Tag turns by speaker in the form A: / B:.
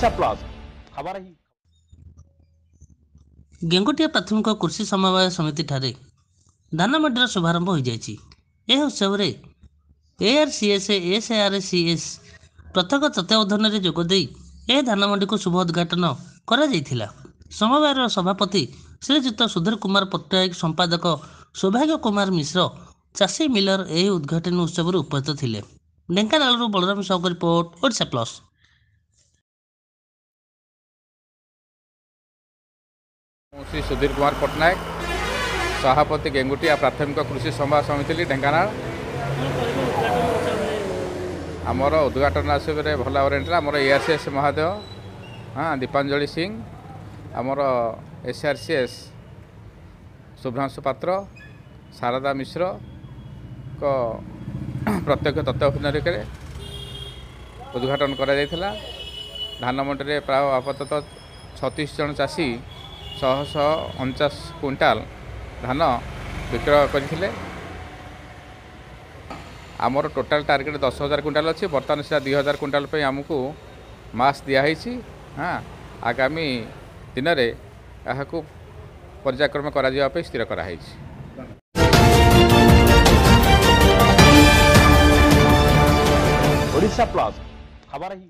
A: Odisha plus खबर ही
B: गेंगुटिया प्राथमिक कृषि समवाय समिति ठारे धान मंडीर शुभारंभ हो जाएगी। यह उत्सव में ARCS SARCS प्रत्येक तत्वावधान में जोगदे यह धान मंडी को शुभ उद्घाटन कर समवायर सभापति श्रीजुक्त सुधीर कुमार पट्टनायक संपादक सौभाग्य कुमार मिश्र चाषी मिलर यह उद्घाटन उत्सव में उपस्थित थे। Dhenkanal Balaram Sahu report Odisha plus.
C: श्री सुधीर कुमार पट्टनायक सभापति गेंगुटिया प्राथमिक कृषि समवाय समिति ढेंकानाल आमर उद्घाटन आसवे भल भाव आमर ARCS महादेव हाँ दीपांजलि सिंह आमर SRCS शुभ्रांशु पात्र शारदा मिश्र को प्रत्यक्ष तत्वावधान उद्घाटन करा धान मंडी में प्राय आपाततः 36 जन चाषी 149 क्विंटाल धान विक्रय करते आमर टोटाल टार्गेट 10,000 क्विंटाल अच्छी बर्तमान से 2,000 क्विंटाल पे आमको मास दिखाई। हाँ आगामी दिन में यह पर्यायक्रम कर स्थिर कराई।
A: ओडिशा प्लस खबर ही